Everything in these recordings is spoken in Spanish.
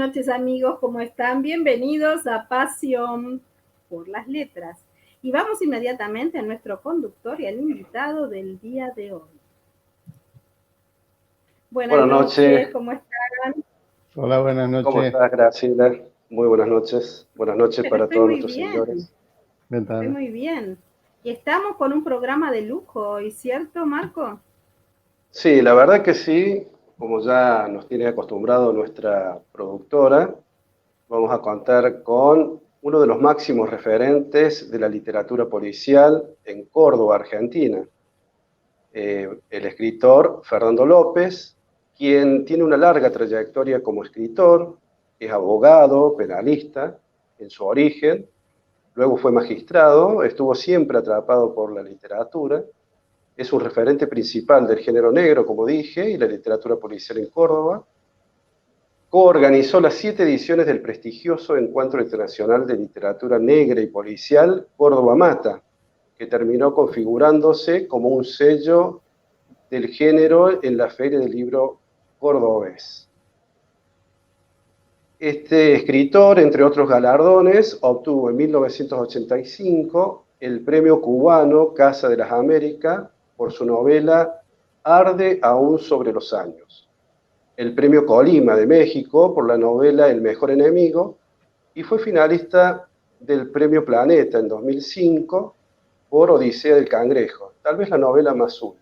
noches amigos, ¿cómo están? Bienvenidos a Pasión por las Letras. Y vamos inmediatamente a nuestro conductor y al invitado del día de hoy. Buenas noches, ¿cómo están? Hola, buenas noches. ¿Cómo estás, Graciela? Muy buenas noches. Buenas noches para todos nuestros seguidores. Estoy muy bien. Y estamos con un programa de lujo hoy, ¿cierto, Marco? Sí, la verdad que sí. Como ya nos tiene acostumbrado nuestra productora, vamos a contar con uno de los máximos referentes de la literatura policial en Córdoba, Argentina. El escritor Fernando López, quien tiene una larga trayectoria como escritor, es abogado, penalista en su origen, luego fue magistrado, estuvo siempre atrapado por la literatura, es un referente principal del género negro, como dije, y la literatura policial en Córdoba. Coorganizó las 7 ediciones del prestigioso Encuentro Internacional de Literatura Negra y Policial Córdoba Mata, que terminó configurándose como un sello del género en la Feria del Libro Cordobés. Este escritor, entre otros galardones, obtuvo en 1985 el premio cubano Casa de las Américas por su novela Arde aún sobre los años, el premio Colima de México por la novela El mejor enemigo, y fue finalista del premio Planeta en 2005 por Odisea del Cangrejo, tal vez la novela más suya.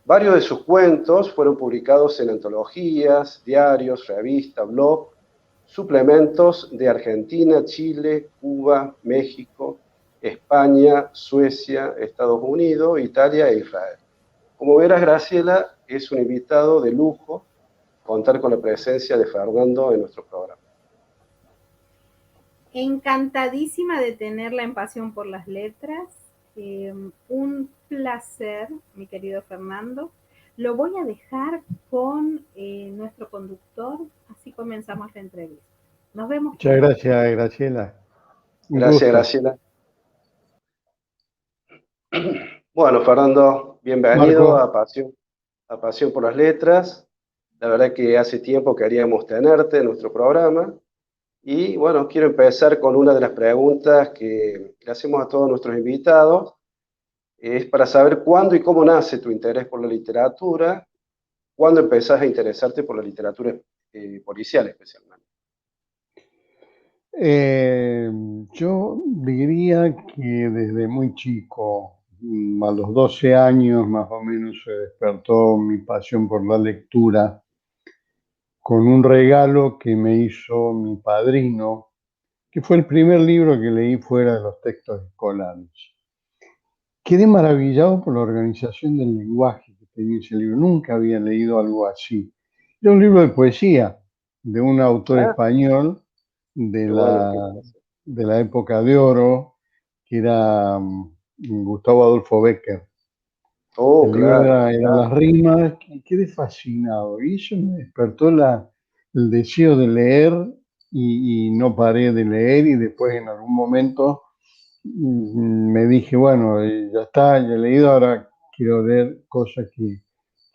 Varios de sus cuentos fueron publicados en antologías, diarios, revistas, blogs, suplementos de Argentina, Chile, Cuba, México, España, Suecia, Estados Unidos, Italia e Israel. Como verás, Graciela, es un invitado de lujo contar con la presencia de Fernando en nuestro programa. Encantadísima de tenerla en Pasión por las Letras. Un placer, mi querido Fernando. Lo voy a dejar con nuestro conductor, así comenzamos la entrevista. Nos vemos. Muchas gracias, Graciela. Gracias, Graciela. Bueno, Fernando, bienvenido a Pasión por las Letras. La verdad que hace tiempo queríamos tenerte en nuestro programa. Y bueno, quiero empezar con una de las preguntas que le hacemos a todos nuestros invitados. Es para saber cuándo y cómo nace tu interés por la literatura, cuándo empezás a interesarte por la literatura policial especialmente. Yo diría que desde muy chico, a los 12 años más o menos, se despertó mi pasión por la lectura con un regalo que me hizo mi padrino, que fue el primer libro que leí fuera de los textos escolares. Quedé maravillado por la organización del lenguaje que tenía ese libro. Nunca había leído algo así. Era un libro de poesía de un autor español de la época de oro, que era Gustavo Adolfo Bécquer. El libro eran las rimas, y quedé fascinado. Y eso me despertó el deseo de leer y no paré de leer, y después en algún momento me dije, bueno, ya está, ya he leído, ahora quiero leer cosas que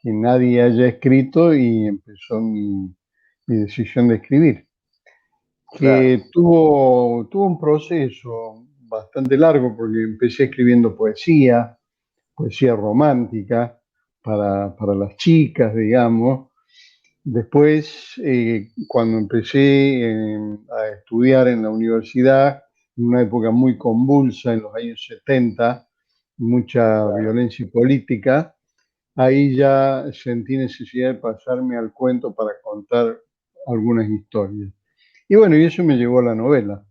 nadie haya escrito, y empezó mi decisión de escribir, que tuvo un proceso bastante largo, porque empecé escribiendo poesía romántica para las chicas, digamos. Después, cuando empecé a estudiar en la universidad, en una época muy convulsa, en los años 70, mucha violencia política, ahí ya sentí necesidad de pasarme al cuento para contar algunas historias. Y bueno, y eso me llevó a la novela.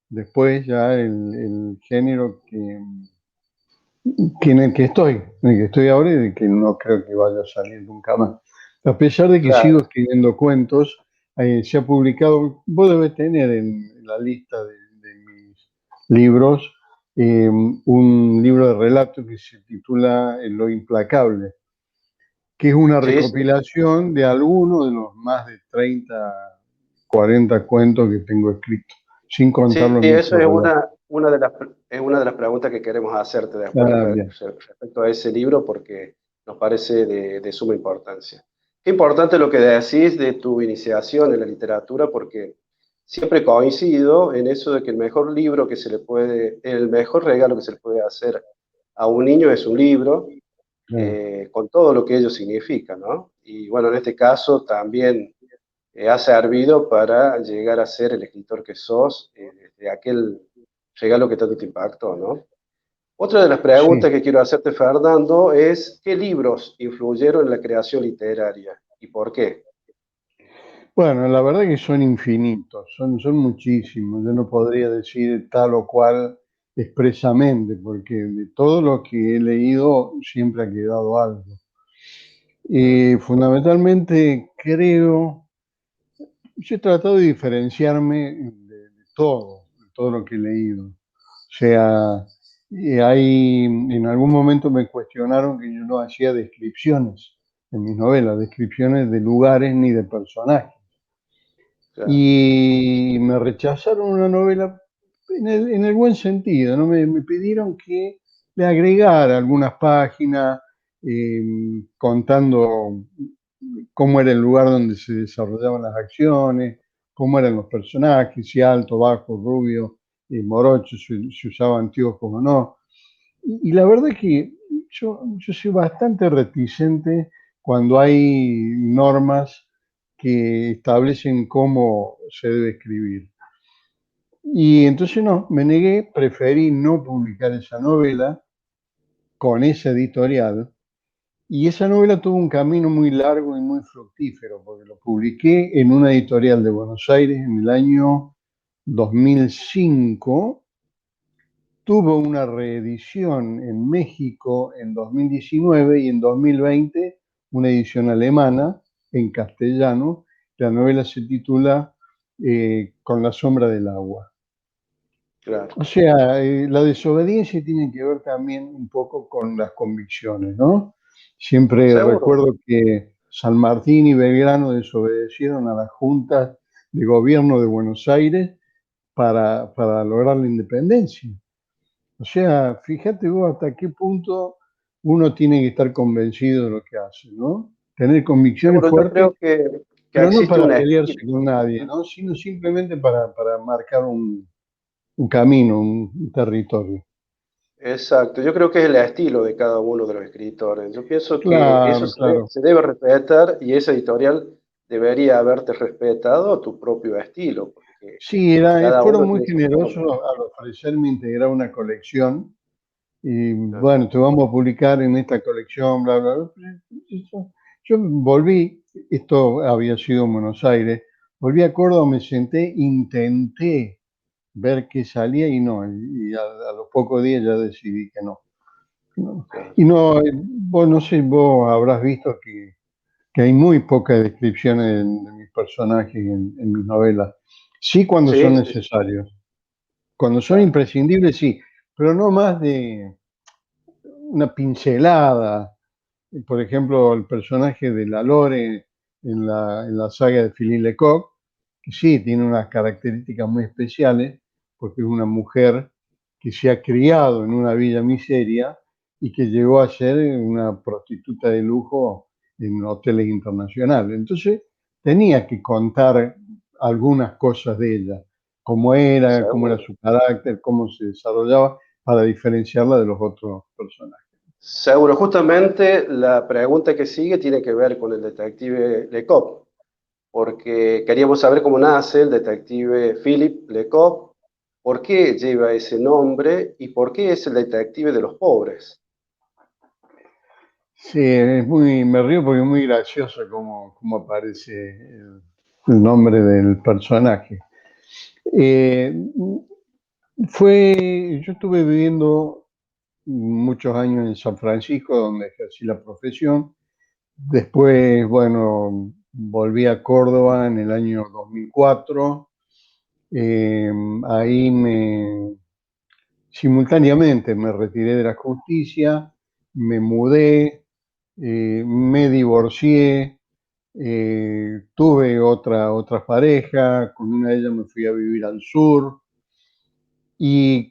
Después ya el género en el que estoy ahora, y de que no creo que vaya a salir nunca más. A pesar de que sigo escribiendo cuentos, se ha publicado, vos debés tener en la lista de mis libros, un libro de relatos que se titula Lo Implacable, que es una recopilación de algunos de los más de 30, 40 cuentos que tengo escritos, sin contar los eso es una de las preguntas que queremos hacerte después respecto a ese libro, porque nos parece de suma importancia. Qué importante lo que decís de tu iniciación en la literatura, porque siempre coincido en eso de que el mejor libro que se le puede, el mejor regalo que se le puede hacer a un niño es un libro, Claro. con todo lo que ello significa, ¿no? Y bueno, en este caso también ha servido para llegar a ser el escritor que sos, de aquel regalo que tanto te impactó, ¿no? Otra de las preguntas Sí. que quiero hacerte, Fernando, es ¿qué libros influyeron en la creación literaria y por qué? Bueno, la verdad que son infinitos, son muchísimos. Yo no podría decir tal o cual expresamente, porque de todo lo que he leído siempre ha quedado algo. Mm, Fundamentalmente creo, yo he tratado de diferenciarme de todo lo que he leído. O sea, en algún momento me cuestionaron que yo no hacía descripciones en mis novelas, descripciones de lugares ni de personajes. claro, Y me rechazaron una novela en el buen sentido, ¿no? Me pidieron que le agregara algunas páginas contando cómo era el lugar donde se desarrollaban las acciones, cómo eran los personajes, si alto, bajo, rubio, morocho, si usaba anteojos o no. Y la verdad es que yo soy bastante reticente cuando hay normas que establecen cómo se debe escribir. Y entonces no, me negué, preferí no publicar esa novela con esa editorial. Y esa novela tuvo un camino muy largo y muy fructífero, porque lo publiqué en una editorial de Buenos Aires en el año 2005. Tuvo una reedición en México en 2019 y en 2020 una edición alemana en castellano. La novela se titula Con la sombra del agua. claro. O sea, la desobediencia tiene que ver también un poco con las convicciones, ¿no? Siempre Seguro, recuerdo que San Martín y Belgrano desobedecieron a las juntas de gobierno de Buenos Aires para lograr la independencia. O sea, fíjate vos hasta qué punto uno tiene que estar convencido de lo que hace, ¿no? Tener convicciones seguro, yo fuertes, creo que pero no existe para un pelearse estilo. con nadie, ¿no? Sino simplemente para marcar un camino, un territorio. Exacto, yo creo que es el estilo de cada uno de los escritores. Yo pienso que eso Claro, claro. se debe respetar y esa editorial debería haberte respetado tu propio estilo, porque Sí, cada fueron uno muy tiene su generosos forma. al ofrecerme integrar una colección. Y Claro. bueno, te vamos a publicar en esta colección, bla, bla, bla. Yo volví, esto había sido en Buenos Aires, volví a Córdoba, me senté, intenté ver qué salía y no, a los pocos días ya decidí que no. No. Claro. Y no, vos no sé, vos habrás visto que hay muy pocas descripciones de mis personajes en mis novelas. Sí cuando Sí, son sí, sí, necesarios. Cuando son claro. imprescindibles, sí, pero no más de una pincelada. Por ejemplo, el personaje de la Lore en la saga de Philippe Lecoq, que sí tiene unas características muy especiales, porque es una mujer que se ha criado en una villa miseria y que llegó a ser una prostituta de lujo en hoteles internacionales. Entonces, tenía que contar algunas cosas de ella, cómo era Seguro. su carácter, cómo se desarrollaba, para diferenciarla de los otros personajes. Seguro, justamente la pregunta que sigue tiene que ver con el detective Lecoq, porque queríamos saber cómo nace el detective Philippe Lecoq, por qué lleva ese nombre y por qué es el detective de los pobres. Sí, me río porque es muy gracioso cómo aparece el nombre del personaje. Eh, yo estuve viviendo muchos años en San Francisco, donde ejercí la profesión. Después, bueno, volví a Córdoba en el año 2004. Eh, ahí simultáneamente me retiré de la justicia, me mudé, me divorcié, tuve otra pareja, con una de ellas me fui a vivir al sur y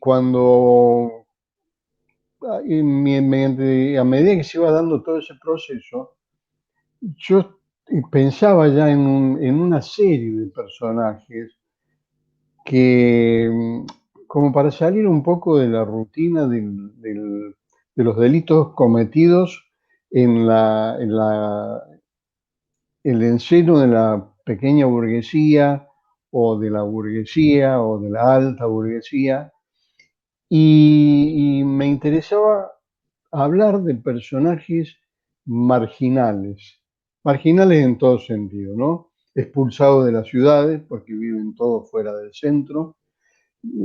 a medida que se iba dando todo ese proceso, yo pensaba ya en una serie de personajes que, como para salir un poco de la rutina de los delitos cometidos en el seno de la pequeña burguesía o de la burguesía o de la alta burguesía, y me interesaba hablar de personajes marginales, marginales en todo sentido, ¿no? Expulsados de las ciudades porque viven todos fuera del centro.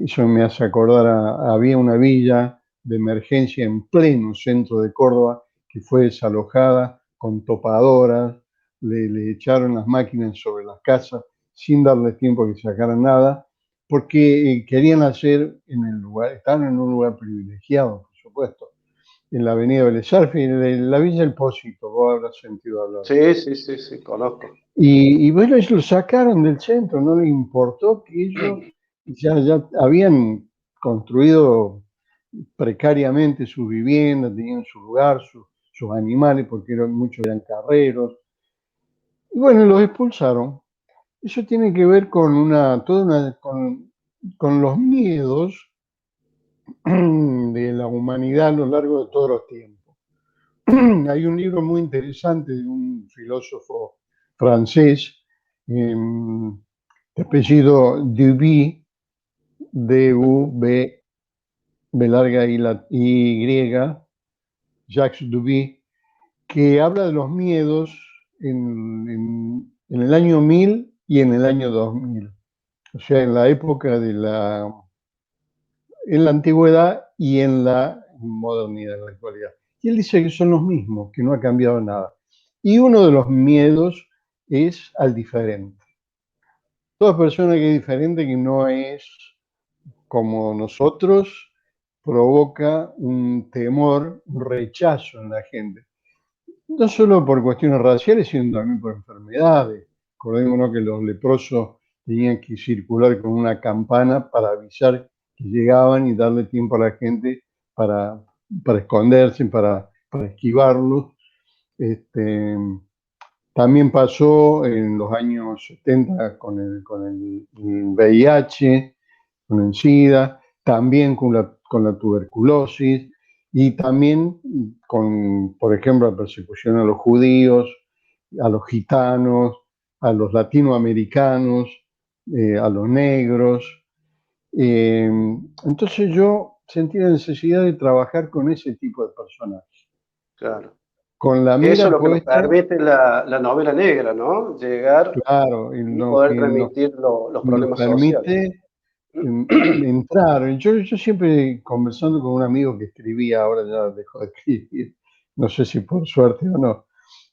Eso me hace acordar había una villa de emergencia en pleno centro de Córdoba que fue desalojada con topadoras, le echaron las máquinas sobre las casas sin darles tiempo a que sacaran nada, porque querían hacer en el lugar, estaban en un lugar privilegiado, por supuesto, en la avenida Vélez Sarsfield, en la Villa El Pósito, vos habrás sentido hablar. Sí, sí, sí, sí, conozco. Y bueno, ellos lo sacaron del centro, no les importó que ellos ya habían construido precariamente sus viviendas, tenían su lugar, sus animales, porque muchos eran carreros. Y bueno, los expulsaron. Eso tiene que ver con con los miedos de la humanidad a lo largo de todos los tiempos. Hay un libro muy interesante de un filósofo francés, eh, de apellido Duby, D-U-B, B larga Y, Jacques Duby, que habla de los miedos en el año 1000 y en el año 2000. O sea, en la época en la antigüedad y en la modernidad, en la actualidad. Y él dice que son los mismos, que no ha cambiado nada. Y uno de los miedos es al diferente. Toda persona que es diferente, que no es como nosotros, provoca un temor, un rechazo en la gente. No solo por cuestiones raciales, sino también por enfermedades. Acordémonos que los leprosos tenían que circular con una campana para avisar que llegaban y darle tiempo a la gente para, para esconderse, para esquivarlos. Este, también pasó en los años 70 con el VIH, con el SIDA, también con la tuberculosis y también con, por ejemplo, la persecución a los judíos, a los gitanos, a los latinoamericanos, a los negros. Eh, entonces yo sentí la necesidad de trabajar con ese tipo de personajes, Claro. con la Que eso es mira lo que nos puesta, permite la novela negra, ¿no? Llegar claro, en y lo poder que transmitir los nos problemas sociales. permite entrar. Yo siempre conversando con un amigo que escribía, ahora ya dejó de escribir, no sé si por suerte o no,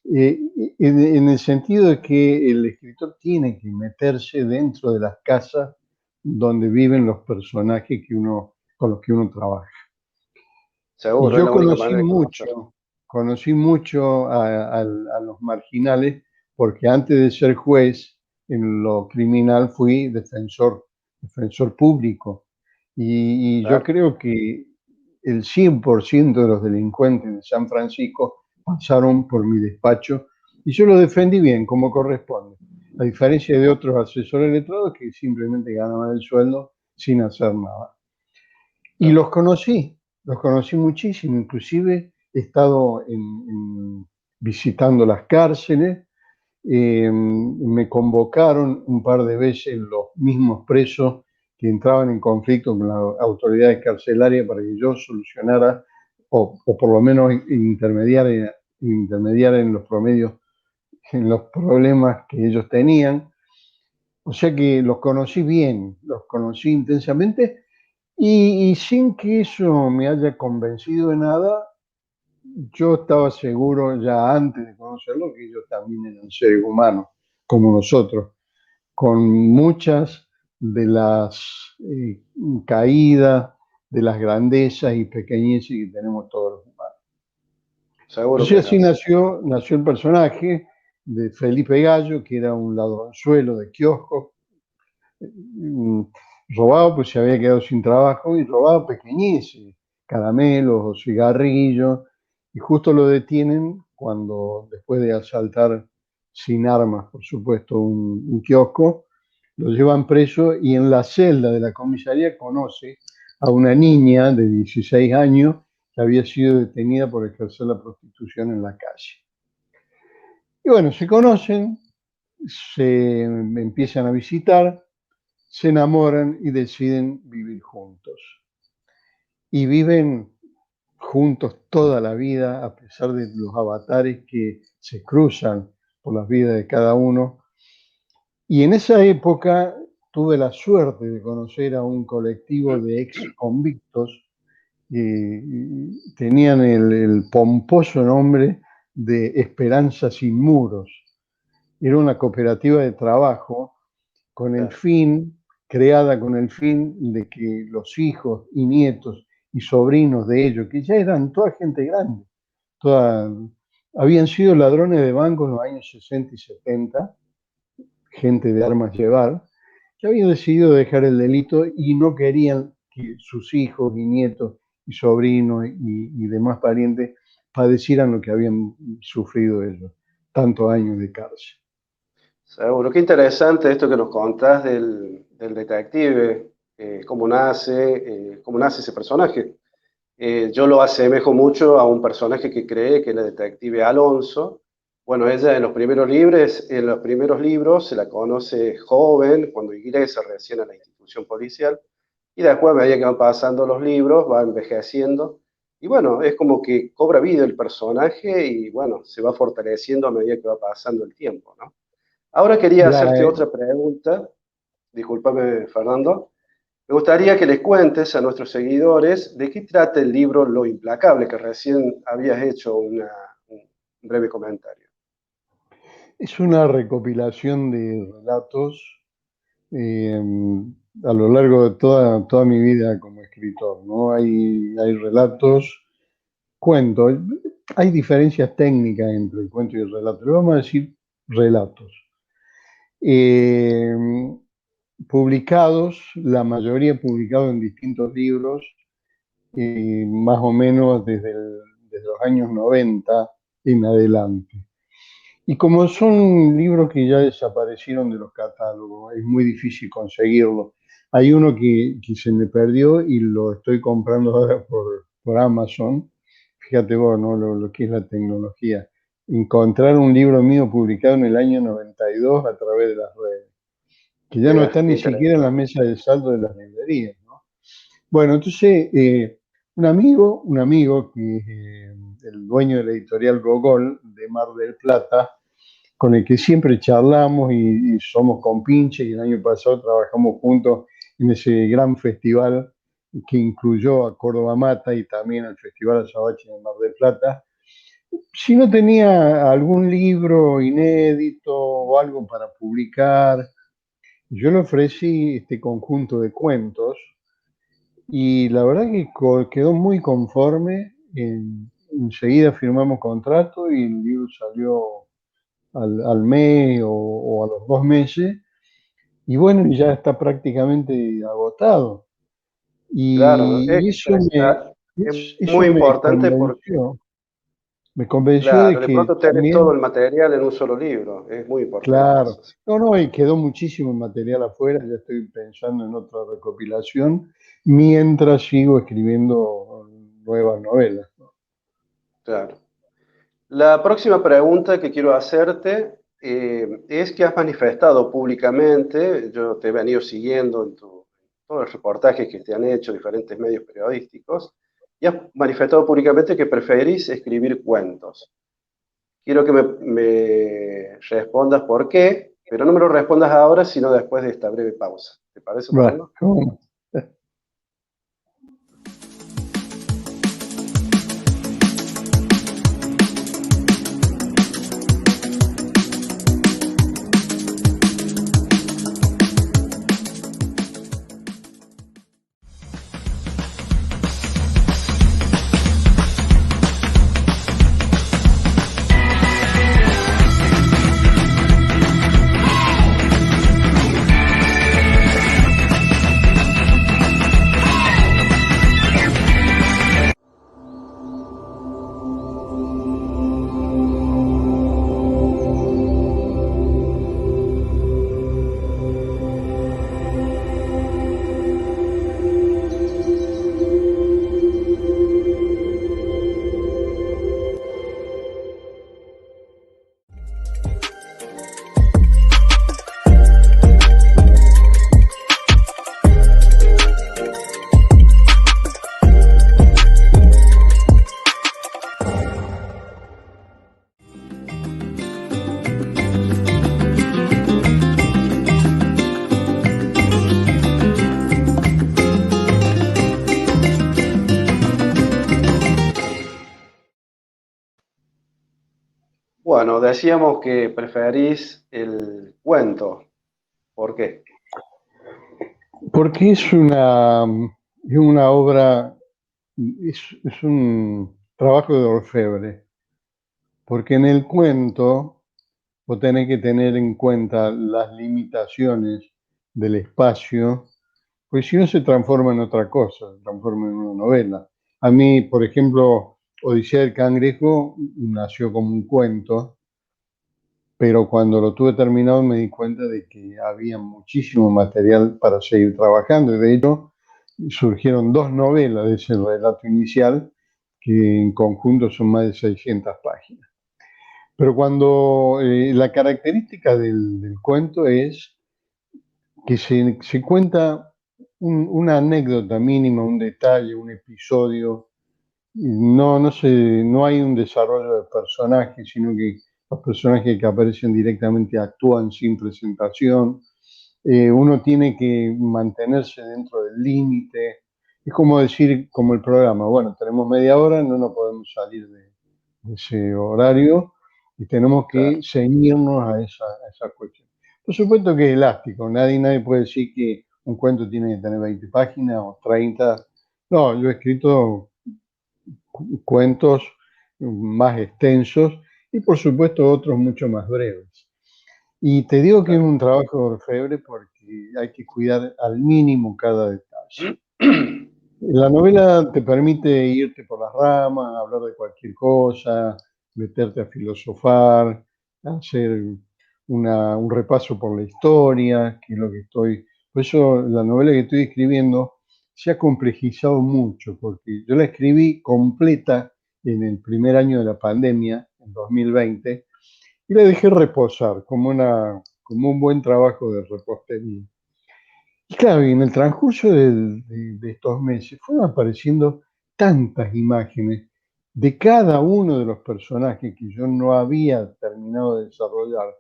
en el sentido de que el escritor tiene que meterse dentro de las casas donde viven los personajes con los que uno trabaja. Y Seguro, es yo la única manera de conocer. conocí mucho a los marginales, porque antes de ser juez en lo criminal fui defensor público. Y yo Claro. creo que el 100% de los delincuentes de San Francisco pasaron por mi despacho y yo lo defendí bien, como corresponde. A diferencia de otros asesores letrados que simplemente ganaban el sueldo sin hacer nada. Y Claro. los conocí muchísimo, inclusive he estado visitando las cárceles, me convocaron un par de veces los mismos presos que entraban en conflicto con las autoridades carcelarias para que yo solucionara o por lo menos intermediara en los promedios, en los problemas que ellos tenían. O sea que los conocí bien, los conocí intensamente y sin que eso me haya convencido de nada, yo estaba seguro ya antes de conocerlo que ellos también eran seres humanos, como nosotros, con muchas de las caídas, de las grandezas y pequeñeces que tenemos todos los humanos. Seguro que Entonces es así así. nació el personaje de Felipe Gallo, que era un ladronzuelo de kioscos, mm, robaba pues se había quedado sin trabajo y robaba pequeñeces, caramelos o cigarrillos, y justo lo detienen cuando después de asaltar sin armas, por supuesto, un kiosco, lo llevan preso y en la celda de la comisaría conoce a una niña de 16 años que había sido detenida por ejercer la prostitución en la calle. Y bueno, se conocen, se empiezan a visitar, se enamoran y deciden vivir juntos. Y viven juntos toda la vida, a pesar de los avatares que se cruzan por las vidas de cada uno. Y en esa época tuve la suerte de conocer a un colectivo de ex convictos que tenían el pomposo nombre de Esperanza Sin Muros. Era una cooperativa de trabajo creada con el fin de que los hijos y nietos y sobrinos de ellos, que ya eran toda gente grande, habían sido ladrones de banco en los años 60 y 70, gente de armas llevar, que habían decidido dejar el delito y no querían que sus hijos y nietos y sobrinos y demás parientes padecieran lo que habían sufrido ellos, tantos años de cárcel. Seguro, qué interesante esto que nos contás del detective, cómo nace ese personaje. Yo lo asemejo mucho a un personaje que cree que es el detective Alonso. Bueno, ella en los primeros libros se la conoce joven, cuando ingresa recién a la institución policial, y después, a medida que van pasando los libros, va envejeciendo, y bueno, es como que cobra vida el personaje y bueno, se va fortaleciendo a medida que va pasando el tiempo, ¿no? Ahora quería hacerte otra pregunta, discúlpame, Fernando. Me gustaría que les cuentes a nuestros seguidores de qué trata el libro Lo Implacable, que recién habías hecho un breve comentario. Es una recopilación de relatos a lo largo de toda mi vida como escritor, ¿no? Hay relatos, cuentos, hay diferencias técnicas entre el cuento y el relato, pero vamos a decir relatos. Publicados, la mayoría publicados en distintos libros, más o menos desde los años 90 en adelante. Y como son libros que ya desaparecieron de los catálogos, es muy difícil conseguirlo. Hay uno que se me perdió y lo estoy comprando ahora por Amazon. Fíjate vos, ¿no? Lo que es la tecnología. Encontrar un libro mío publicado en el año 92 a través de las redes, que ya no están ni siquiera en la mesa de saldo de las librerías, ¿no? Bueno, entonces, un amigo que es el dueño de la editorial Gogol de Mar del Plata, con el que siempre charlamos y somos compinches, y el año pasado trabajamos juntos en ese gran festival que incluyó a Córdoba Mata y también al Festival Azabache de Mar del Plata. Si no tenía algún libro inédito o algo para publicar, yo le ofrecí este conjunto de cuentos y la verdad que quedó muy conforme. Enseguida firmamos contrato y el libro salió al mes o a los 2 meses, y bueno, ya está prácticamente agotado. Claro, Y eso es muy importante porque, me convenció de claro, de que pronto tenés también, todo el material en un solo libro, es muy importante claro, eso. Sí. no, y quedó muchísimo material afuera, ya estoy pensando en otra recopilación, mientras sigo escribiendo nuevas novelas, ¿no? Claro. La próxima pregunta que quiero hacerte es que has manifestado públicamente, yo te he venido siguiendo en todos los reportajes que te han hecho diferentes medios periodísticos, y has manifestado públicamente que preferís escribir cuentos. Quiero que me respondas por qué, pero no me lo respondas ahora, sino después de esta breve pausa. ¿Te parece, Fernando? Bueno, Bueno, decíamos que preferís el cuento. ¿Por qué? Porque es una obra, es un trabajo de orfebre, porque en el cuento vos tenés que tener en cuenta las limitaciones del espacio, pues si no se transforma en otra cosa, se transforma en una novela. A mí, por ejemplo, Odisea del Cangrejo nació como un cuento, pero cuando lo tuve terminado me di cuenta de que había muchísimo material para seguir trabajando. Y de hecho, surgieron dos novelas de ese relato inicial, que en conjunto son más de 600 páginas. Pero cuando la característica del cuento es que se cuenta una anécdota mínima, un detalle, un episodio. No hay un desarrollo de personajes, sino que los personajes que aparecen directamente actúan sin presentación. Uno tiene que mantenerse dentro del límite. Es como decir, como el programa, bueno, tenemos media hora, no nos podemos salir de ese horario y tenemos Claro, que ceñirnos a esa cuestión. Por supuesto que es elástico, nadie puede decir que un cuento tiene que tener 20 páginas o 30. No, yo he escrito cuentos más extensos y por supuesto otros mucho más breves. Y te digo que es claro. un trabajo de orfebre porque hay que cuidar al mínimo cada detalle. La novela te permite irte por las ramas, hablar de cualquier cosa, meterte a filosofar, hacer un repaso por la historia, que es lo que estoy. Por eso la novela que estoy escribiendo se ha complejizado mucho, porque yo la escribí completa en el primer año de la pandemia, en 2020, y la dejé reposar como un buen trabajo de repostería. Y claro, y en el transcurso de estos meses fueron apareciendo tantas imágenes de cada uno de los personajes que yo no había terminado de desarrollar.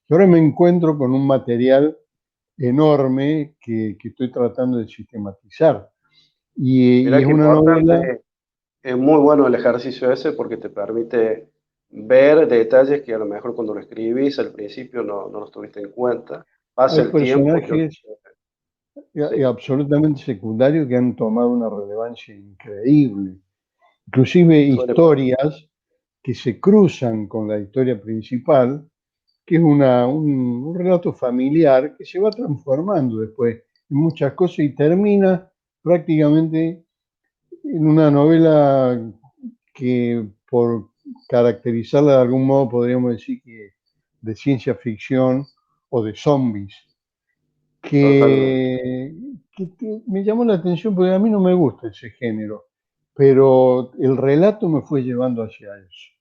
Y ahora me encuentro con un material enorme que estoy tratando de sistematizar. Y Mirá es qué una novela. importante, es muy bueno el ejercicio ese porque te permite ver detalles que a lo mejor cuando lo escribís al principio no los tuviste en cuenta. Pasa Hay el tiempo, personajes sí, absolutamente secundarios que han tomado una relevancia increíble. Inclusive suele pasar. historias que se cruzan con la historia principal, que es un relato familiar que se va transformando después en muchas cosas y termina prácticamente en una novela que por caracterizarla de algún modo podríamos decir que de ciencia ficción o de zombies, Totalmente, que me llamó la atención porque a mí no me gusta ese género, pero el relato me fue llevando hacia eso.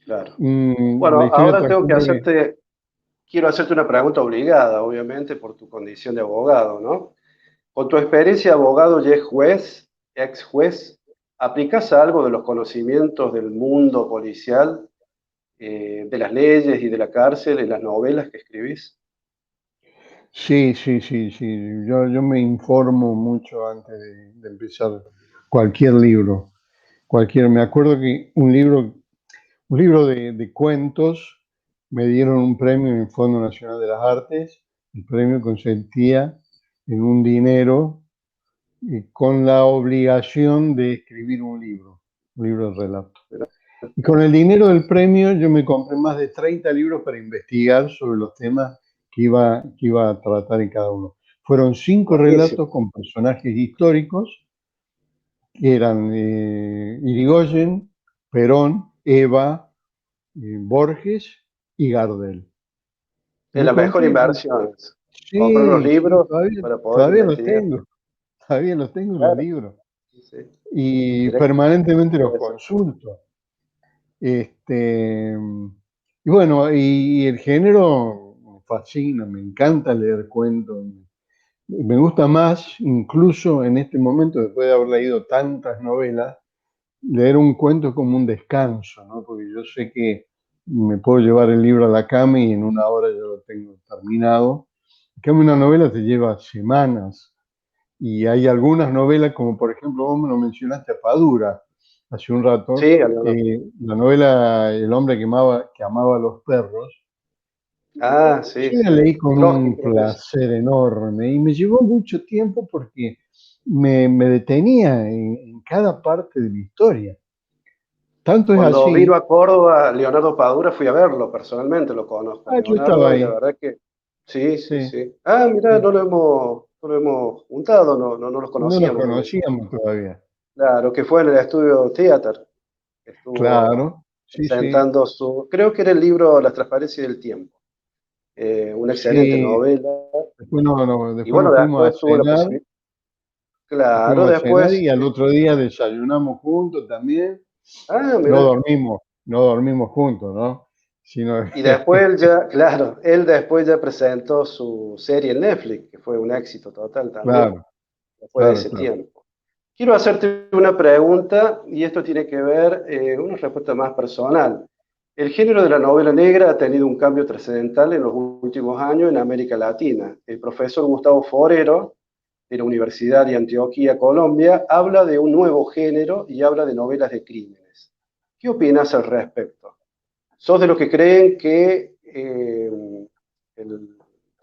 claro. La Bueno, historia ahora tengo que transcurre. quiero hacerte una pregunta obligada, obviamente, por tu condición de abogado, ¿no? Con tu experiencia de abogado y ex juez, ¿aplicás algo de los conocimientos del mundo policial, de las leyes y de la cárcel en las novelas que escribís? Sí, sí, sí, sí. Yo me informo mucho antes de empezar cualquier libro. Me acuerdo que un libro de cuentos me dieron un premio en el Fondo Nacional de las Artes. El premio consistía en un dinero con la obligación de escribir un libro de relato. Y con el dinero del premio yo me compré más de 30 libros para investigar sobre los temas que iba a tratar en cada uno. Fueron 5 Buenísimo. relatos con personajes históricos, que eran Irigoyen, Perón, Eva, Borges y Gardel. Es Me la mejor compré, inversión, comprar los sí, sí, libros todavía, para poder todavía los investigar. tengo, todavía los tengo los Claro, libros. sí. Y Mirá qué permanentemente los interesante. consulto. Este, y bueno, y el género me fascina, me encanta leer cuentos. Me gusta más, incluso en este momento, después de haber leído tantas novelas, leer un cuento es como un descanso, ¿no? Porque yo sé que me puedo llevar el libro a la cama y en una hora ya lo tengo terminado. En cambio, una novela te lleva semanas. Y hay algunas novelas, como por ejemplo, vos me lo mencionaste a Padura. hace un rato, Sí, había una- la novela El hombre que amaba a los perros. Ah, sí, Yo la sí. leí con Trotsky un creo que es. placer enorme y me llevó mucho tiempo porque me detenía en cada parte de la historia. Tanto es Cuando vino así, a Córdoba, Leonardo Padura, fui a verlo personalmente, lo conozco a yo estaba Leonardo, y la ahí, verdad que sí, sí, sí, sí. Ah, mira, sí. no lo hemos juntado, no los No nos conocíamos muy bien. conocíamos todavía. Claro, que fue en el estudio Theater, que estuvo Claro, sí, sí, presentando creo que era el libro Las transparencias del tiempo, una excelente sí. novela, y Después bueno, nos fuimos a después tuvo la cenar, posibilidad, claro, y después, al otro día desayunamos juntos también. No mira. dormimos, no dormimos juntos, ¿no? Sino Y después él ya, claro, él después ya presentó su serie en Netflix, que fue un éxito total también, claro, después de claro, ese claro. tiempo. Quiero hacerte una pregunta, y esto tiene que ver, una respuesta más personal. El género de la novela negra ha tenido un cambio trascendental en los últimos años en América Latina. El profesor Gustavo Forero, de la Universidad de Antioquia, Colombia, habla de un nuevo género y habla de novelas de crímenes. ¿Qué opinas al respecto? ¿Sos de los que creen que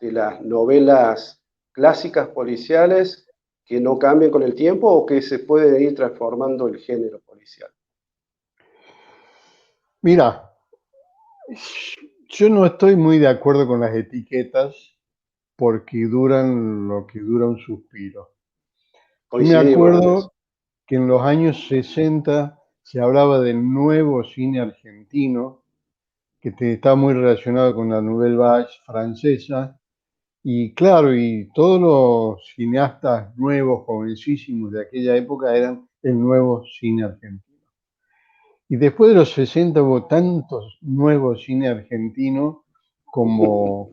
de las novelas clásicas policiales que no cambian con el tiempo o que se puede ir transformando el género policial? Mira, yo no estoy muy de acuerdo con las etiquetas porque duran lo que dura un suspiro. Yo me Coincidimos en eso. acuerdo que en los años 60 se hablaba del nuevo cine argentino, estaba muy relacionado con la Nouvelle Vague francesa. Y claro, y todos los cineastas nuevos, jovencísimos de aquella época eran el nuevo cine argentino. Y después de los 60 hubo tantos nuevos cine argentino como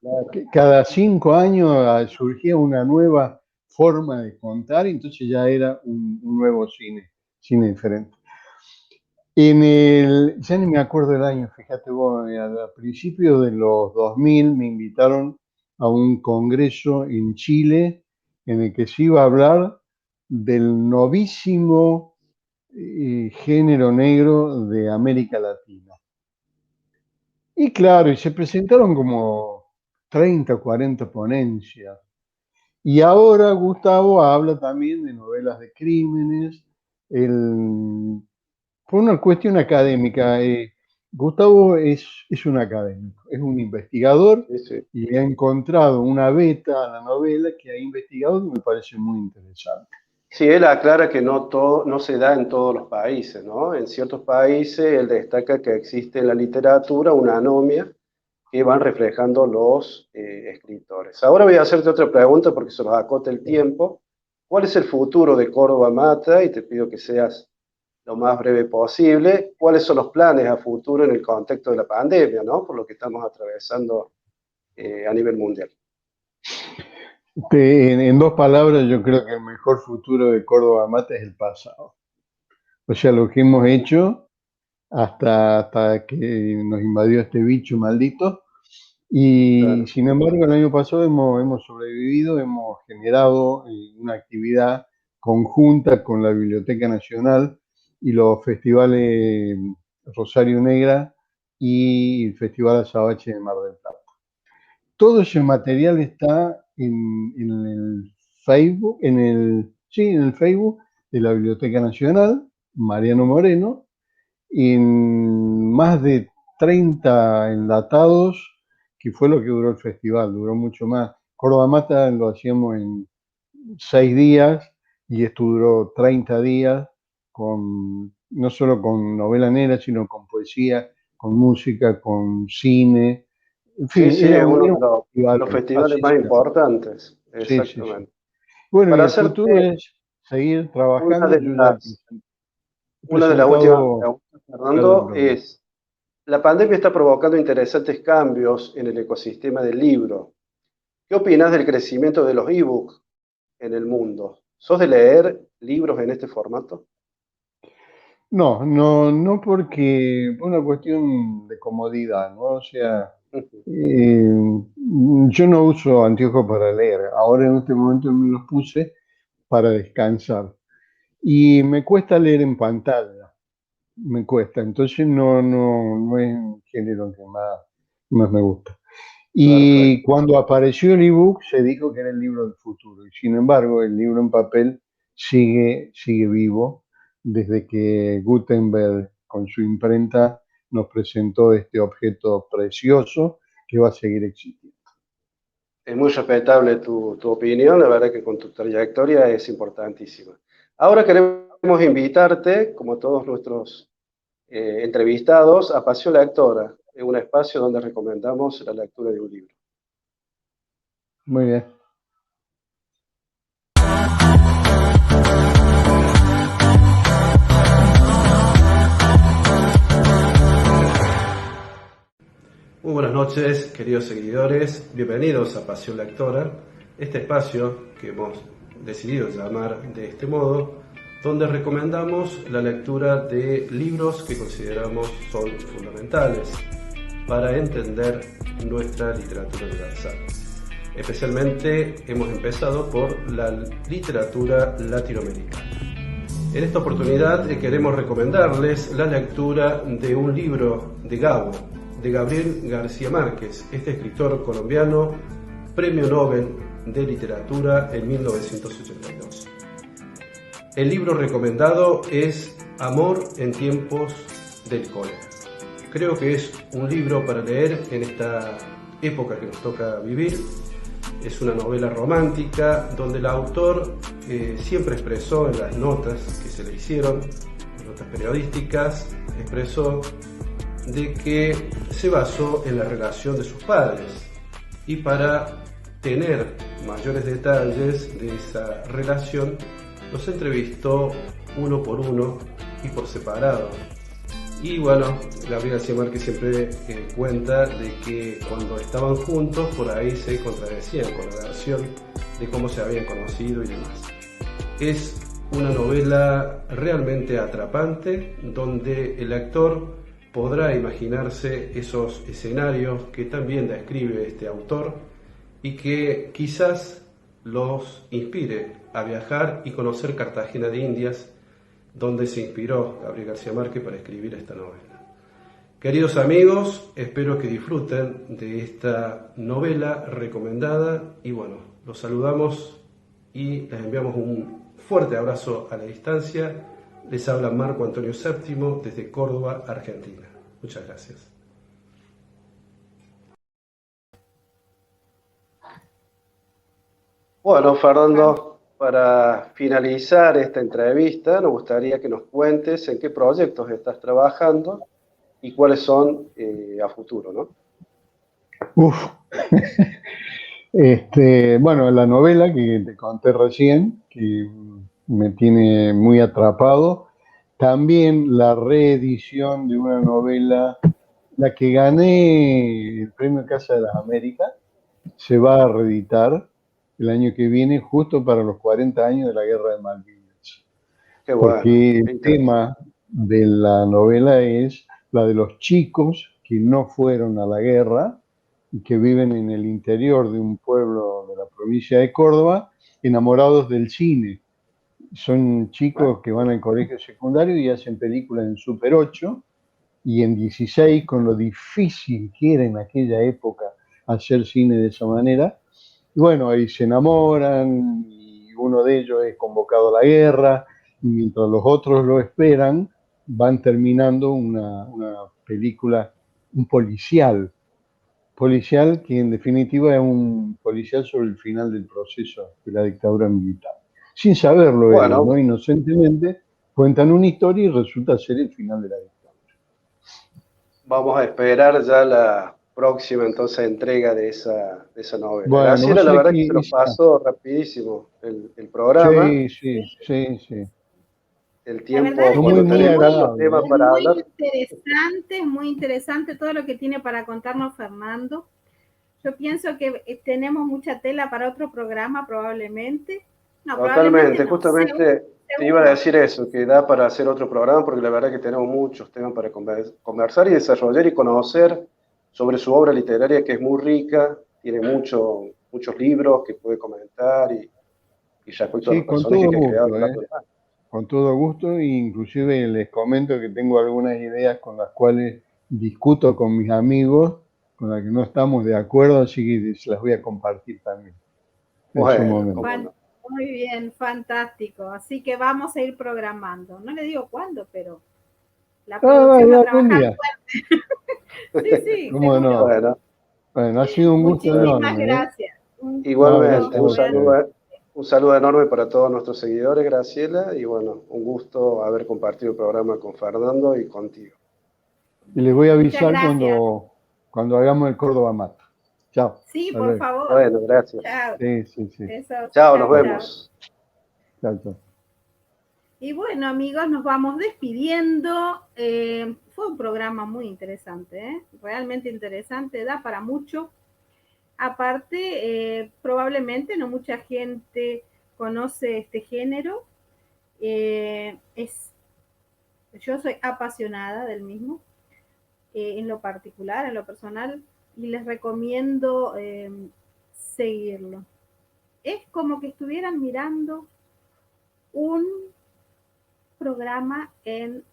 Claro. que cada 5 años surgía una nueva forma de contar, y entonces ya era un nuevo cine diferente. Ya ni me acuerdo el año, fíjate vos, a principios de los 2000 me invitaron a un congreso en Chile en el que se iba a hablar del novísimo género negro de América Latina. Y claro, y se presentaron como 30 o 40 ponencias. Y ahora Gustavo habla también de novelas de crímenes, el, por una cuestión académica. Gustavo es un académico, es un investigador Sí, sí. y ha encontrado una beta a la novela que ha investigado que me parece muy interesante. Sí, él aclara que no todo, no se da en todos los países, ¿no? En ciertos países él destaca que existe en la literatura una anomia que van reflejando los escritores. Ahora voy a hacerte otra pregunta porque se nos acota el tiempo. ¿Cuál es el futuro de Córdoba Mata? Y te pido que seas lo más breve posible. ¿Cuáles son los planes a futuro en el contexto de la pandemia, ¿no? Por lo que estamos atravesando a nivel mundial. En dos palabras, yo creo que el mejor futuro de Córdoba Mata es el pasado. O sea, lo que hemos hecho hasta que nos invadió este bicho maldito. Y Claro. sin embargo, el año pasado hemos sobrevivido, hemos generado una actividad conjunta con la Biblioteca Nacional y los festivales Rosario Negra y el Festival Azabache de Mar del Plata. Todo ese material está en el Facebook, sí, en el Facebook de la Biblioteca Nacional, Mariano Moreno, en más de 30 enlatados, que fue lo que duró el festival, duró mucho más. Córdoba Mata lo hacíamos en 6 días y esto duró 30 días, no solo con novela negra, sino con poesía, con música, con cine. En Sí, fin, sí, es uno era de un festival los festivales así más se llama. importantes. Sí, sí, sí. Exactamente. Bueno, y Para el futuro hacerte es seguir una trabajando. de Yo ya las, he una de las últimas presentado, preguntas, perdón, Fernando, perdón. es, la pandemia está provocando interesantes cambios en el ecosistema del libro. ¿Qué opinas del crecimiento de los ebooks en el mundo? ¿Sos de leer libros en este formato? No, no, no porque por una cuestión de comodidad, ¿no? O sea, Ujú. yo no uso anteojos para leer. Ahora en este momento me los puse para descansar. Y me cuesta leer en pantalla. me cuesta. Entonces no es un género que más me gusta. Y Perfecto. cuando apareció el ebook se dijo que era el libro del futuro. Y sin embargo, el libro en papel sigue vivo desde que Gutenberg con su imprenta nos presentó este objeto precioso que va a seguir existiendo. Es muy respetable tu opinión, la verdad que con tu trayectoria es importantísima. Ahora queremos invitarte, como todos nuestros entrevistados, a Pasión Lectora, en un espacio donde recomendamos la lectura de un libro. Muy bien. Muy buenas noches, queridos seguidores. Bienvenidos a Pasión Lectora, este espacio que hemos decidido llamar de este modo, donde recomendamos la lectura de libros que consideramos son fundamentales para entender nuestra literatura universal. Especialmente hemos empezado por la literatura latinoamericana. En esta oportunidad queremos recomendarles la lectura de un libro de Gabo, de Gabriel García Márquez, este escritor colombiano, Premio Nobel de Literatura en 1982. El libro recomendado es Amor en tiempos del cólera. Creo que es un libro para leer en esta época que nos toca vivir. Es una novela romántica donde el autor siempre expresó en las notas que se le hicieron, notas periodísticas, expresó de que se basó en la relación de sus padres, y para tener mayores detalles de esa relación los entrevistó uno por uno y por separado. Y bueno, Gabriel García Márquez siempre cuenta de que cuando estaban juntos por ahí se contradecían con la versión de cómo se habían conocido y demás. Es una novela realmente atrapante donde el lector podrá imaginarse esos escenarios que también describe este autor y que quizás los inspire a viajar y conocer Cartagena de Indias, donde se inspiró Gabriel García Márquez para escribir esta novela. Queridos amigos, espero que disfruten de esta novela recomendada y bueno, los saludamos y les enviamos un fuerte abrazo a la distancia. Les habla Marco Antonio VII desde Córdoba, Argentina. Muchas gracias. Bueno, Fernando, para finalizar esta entrevista, nos gustaría que nos cuentes en qué proyectos estás trabajando y cuáles son a futuro, ¿no? Uf. Bueno, la novela que te conté recién, que me tiene muy atrapado. También la reedición de una novela, la que gané el premio Casa de las Américas, se va a reeditar el año que viene, justo para los 40 años de la Guerra de Malvinas. Qué bueno, Porque qué el tema de la novela es la de los chicos que no fueron a la guerra y que viven en el interior de un pueblo de la provincia de Córdoba, enamorados del cine. Son chicos que van al colegio secundario y hacen películas en Super 8 y en 16, con lo difícil que era en aquella época hacer cine de esa manera. Y bueno, ahí se enamoran y uno de ellos es convocado a la guerra y mientras los otros lo esperan, van terminando una película, un policial que en definitiva es un policial sobre el final del proceso de la dictadura militar. Sin saberlo bueno, ellos, ¿no? Inocentemente cuentan una historia y resulta ser el final de la dictadura. vamos a esperar ya la próxima entonces entrega de esa novela. Bueno, Graciela, vos la sabés verdad que que se nos esa, pasó rapidísimo el programa. sí. El La tiempo, verdad es Fue que muy, cuando muy es tenemos muy, tantos agradable, temas ¿eh? para hablar, es muy interesante todo lo que tiene para contarnos Fernando. Yo pienso que tenemos mucha tela para otro programa probablemente. No, probablemente totalmente, no, justamente te iba a seguro. decir eso, que da para hacer otro programa, porque la verdad que tenemos muchos temas para conversar y desarrollar y conocer sobre su obra literaria, que es muy rica, tiene muchos libros que puede comentar y ya con todos Sí, los con personajes todo que ha creado a gusto, lo ¿eh? largo del año. con todo gusto, e inclusive les comento que tengo algunas ideas con las cuales discuto con mis amigos, con las que no estamos de acuerdo, así que se las voy a compartir también en su Bueno, momento. cómo no. Muy bien, fantástico. Así que vamos a ir programando. No le digo cuándo, pero la producción va a Algún trabajar día, fuerte. Sí, sí, cómo seguro. no. Bueno, Bueno, ha sido un gusto Muchísimas enorme, ¿eh? gracias. Un No, igualmente, gracias a gusto. ustedes. un saludo enorme para todos nuestros seguidores, Graciela, y bueno, un gusto haber compartido el programa con Fernando y contigo. Y les voy a Muchas avisar gracias. cuando hagamos el Córdoba Mata. Chao. Sí, Hasta por luego. favor. Bueno, gracias. Chao. Sí, sí, sí. Eso, Chao, nos chao, chao. vemos. Chao, chao. Y bueno, amigos, nos vamos despidiendo. Fue un programa muy interesante, ¿eh? Realmente interesante, da para mucho. Aparte, probablemente no mucha gente conoce este género. Yo soy apasionada del mismo, en lo particular, en lo personal, y les recomiendo seguirlo. Es como que estuvieran mirando un programa en,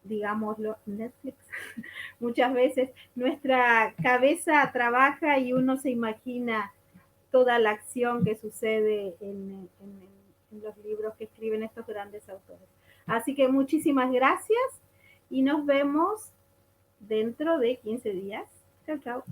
digámoslo, Netflix. Muchas veces nuestra cabeza trabaja y uno se imagina toda la acción que sucede en los libros que escriben estos grandes autores. Así que muchísimas gracias y nos vemos dentro de 15 días. Chao, chao.